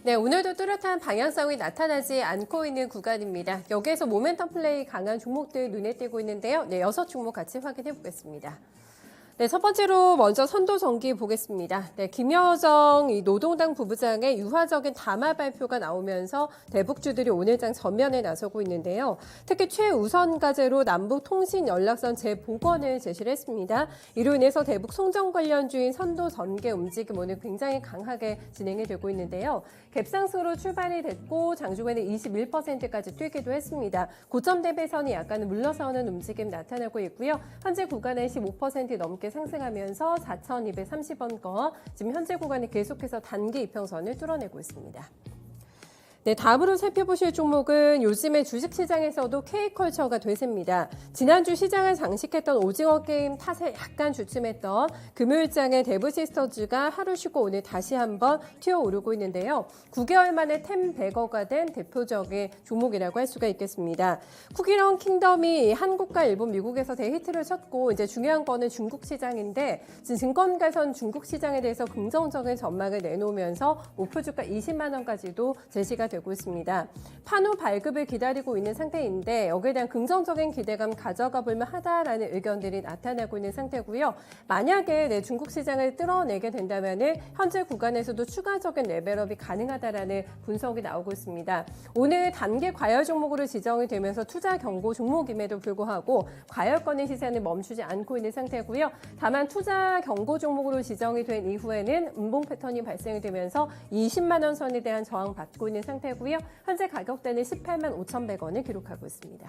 네, 오늘도 뚜렷한 방향성이 나타나지 않고 있는 구간입니다. 여기에서 모멘텀 플레이 강한 종목들 눈에 띄고 있는데요. 네, 6종목 같이 확인해 보겠습니다. 네, 첫 번째로 먼저 선도전기 보겠습니다. 네, 김여정 노동당 부부장의 유화적인 담화 발표가 나오면서 대북주들이 오늘장 전면에 나서고 있는데요. 특히 최우선 과제로 남북 통신 연락선 재복원을 제시를 했습니다. 이로 인해서 대북 송정 관련주인 선도전개 움직임 오늘 굉장히 강하게 진행이 되고 있는데요. 갭상승으로 출발이 됐고 장중에는 21%까지 뛰기도 했습니다. 고점 대비선이 약간 물러서는 움직임 나타나고 있고요. 현재 구간에 15% 넘게 상승하면서 4,230원권, 지금 현재 구간에 계속해서 단기 이평선을 뚫어내고 있습니다. 네, 다음으로 살펴보실 종목은 요즘에 주식시장에서도 K컬처가 대세입니다. 지난주 시장을 장식했던 오징어 게임 탓에 약간 주춤했던 금요일장의 데브시스터즈가 하루 쉬고 오늘 다시 한번 튀어오르고 있는데요. 9개월 만에 템베거가 된 대표적인 종목이라고 할 수가 있겠습니다. 쿠키런 킹덤이 한국과 일본, 미국에서 대히트를 쳤고 이제 중요한 거는 중국 시장인데 지금 증권가선 중국 시장에 대해서 긍정적인 전망을 내놓으면서 목표 주가 20만 원까지도 제시가 되고 있습니다. 판호 발급을 기다리고 있는 상태인데 여기에 대한 긍정적인 기대감 가져가 볼만 하다라는 의견들이 나타나고 있는 상태고요. 만약에 중국 시장을 뚫어내게 된다면 현재 구간에서도 추가적인 레벨업이 가능하다라는 분석이 나오고 있습니다. 오늘 단기 과열 종목으로 지정이 되면서 투자 경고 종목임에도 불구하고 과열권의 시세는 멈추지 않고 있는 상태고요. 다만 투자 경고 종목으로 지정이 된 이후에는 음봉 패턴이 발생이 되면서 20만 원 선에 대한 저항받고 있는 상태고요. 현재 가격대는 18만 5,100원을 기록하고 있습니다.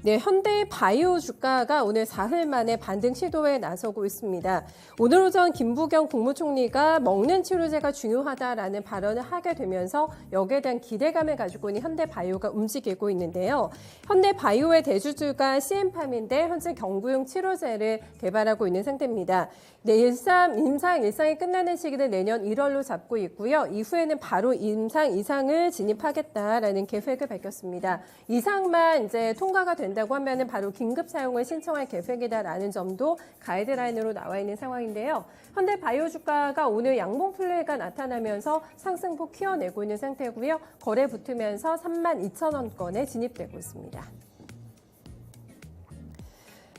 네, 현대바이오 주가가 오늘 사흘 만에 반등 시도에 나서고 있습니다. 오늘 오전 김부겸 국무총리가 먹는 치료제가 중요하다라는 발언을 하게 되면서 여기에 대한 기대감을 가지고 있는 현대바이오가 움직이고 있는데요. 현대바이오의 대주주가 CM팜인데 현재 경구용 치료제를 개발하고 있는 상태입니다. 네, 임상 일상이 끝나는 시기는 내년 1월로 잡고 있고요. 이후에는 바로 임상 2상을 진입하겠다라는 계획을 밝혔습니다. 이상만 이제 통과가 된다고 하면은 바로 긴급 사용을 신청할 계획이다라는 점도 가이드라인으로 나와 있는 상황인데요. 현대바이오 주가가 오늘 양봉 플레이가 나타나면서 상승폭 키워내고 있는 상태고요. 거래 붙으면서 32,000원권에 진입되고 있습니다.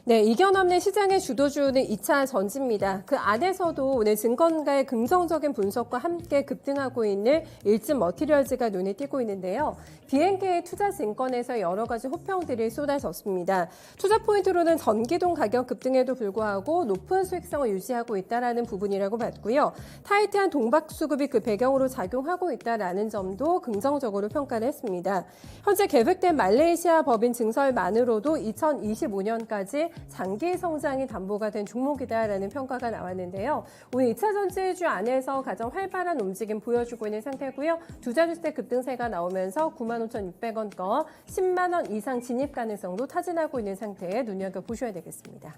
네, 이견 없는 시장의 주도주는 2차 전지입니다. 그 안에서도 오늘 증권가의 긍정적인 분석과 함께 급등하고 있는 일진 머티리얼즈가 눈에 띄고 있는데요. BNK 투자증권에서 여러 가지 호평들이 쏟아졌습니다. 투자 포인트로는 전기동 가격 급등에도 불구하고 높은 수익성을 유지하고 있다는 부분이라고 봤고요. 타이트한 동박 수급이 그 배경으로 작용하고 있다는 점도 긍정적으로 평가를 했습니다. 현재 계획된 말레이시아 법인 증설만으로도 2025년까지 장기 성장이 담보가 된 종목이다라는 평가가 나왔는데요. 오늘 2차 전지주 안에서 가장 활발한 움직임 보여주고 있는 상태고요. 두 자릿수 급등세가 나오면서 95,600원권 10만 원 이상 진입 가능성도 타진하고 있는 상태에 눈여겨보셔야 되겠습니다.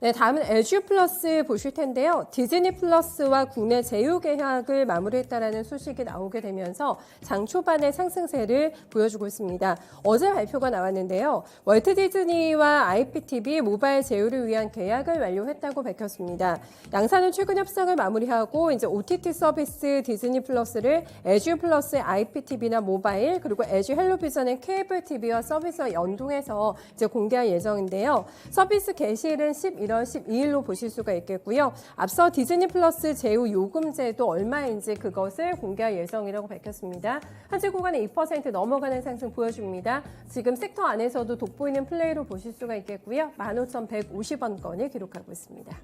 네, 다음은 LG 플러스 보실 텐데요. 디즈니 플러스와 국내 제휴 계약을 마무리했다라는 소식이 나오게 되면서 장 초반의 상승세를 보여주고 있습니다. 어제 발표가 나왔는데요. 월트 디즈니와 IPTV 모바일 제휴를 위한 계약을 완료했다고 밝혔습니다. 양사는 최근 협상을 마무리하고 이제 OTT 서비스 디즈니 플러스를 LG 플러스 IPTV나 모바일 그리고 LG 헬로비전의 케이블 TV와 서비스와 연동해서 이제 공개할 예정인데요. 서비스 개시일은 11월 12일로 보실 수가 있겠고요. 앞서 디즈니 플러스 제휴 요금제도 얼마인지 그것을 공개할 예정이라고 밝혔습니다. 현재 구간에 2% 넘어가는 상승 보여줍니다. 지금 섹터 안에서도 돋보이는 플레이로 보실 수가 있겠고요. 15,150원권을 기록하고 있습니다.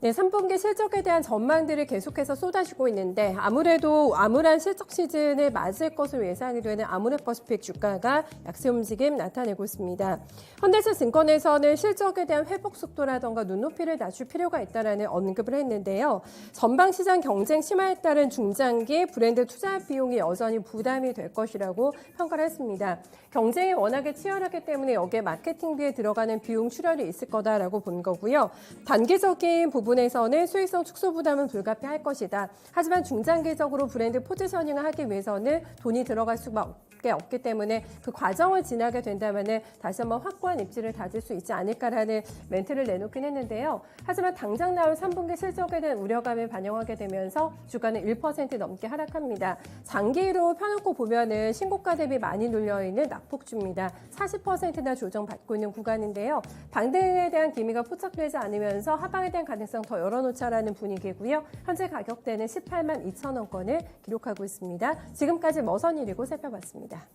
네, 3분기 실적에 대한 전망들이 계속해서 쏟아지고 있는데 아무래도 암울한 실적 시즌을 맞을 것으로 예상이 되는 아모레퍼시픽 주가가 약세 움직임 나타내고 있습니다. 현대차증권에서는 실적에 대한 회복 속도라던가 눈높이를 낮출 필요가 있다는 언급을 했는데요. 전방 시장 경쟁 심화에 따른 중장기 브랜드 투자 비용이 여전히 부담이 될 것이라고 평가를 했습니다. 경쟁이 워낙에 치열하기 때문에 여기에 마케팅비에 들어가는 비용 출혈이 있을 거다라고 본 거고요. 단기적인 부분에서는 수익성 축소 부담은 불가피할 것이다. 하지만 중장기적으로 브랜드 포지셔닝을 하기 위해서는 돈이 들어갈 게 없기 때문에 그 과정을 지나게 된다면은 다시 한번 확고한 입지를 다질 수 있지 않을까라는 멘트를 내놓긴 했는데요. 하지만 당장 나올 3분기 실적에 대한 우려감을 반영하게 되면서 주가는 1% 넘게 하락합니다. 장기로 펴놓고 보면은 신고가 대비 많이 눌려있는 낙폭주입니다. 40%나 조정받고 있는 구간인데요. 방등에 대한 기미가 포착되지 않으면서 하방에 대한 가능성 더 열어놓자라는 분위기고요. 현재 가격대는 18만 2천 원권을 기록하고 있습니다. 지금까지 머선일이고 살펴봤습니다.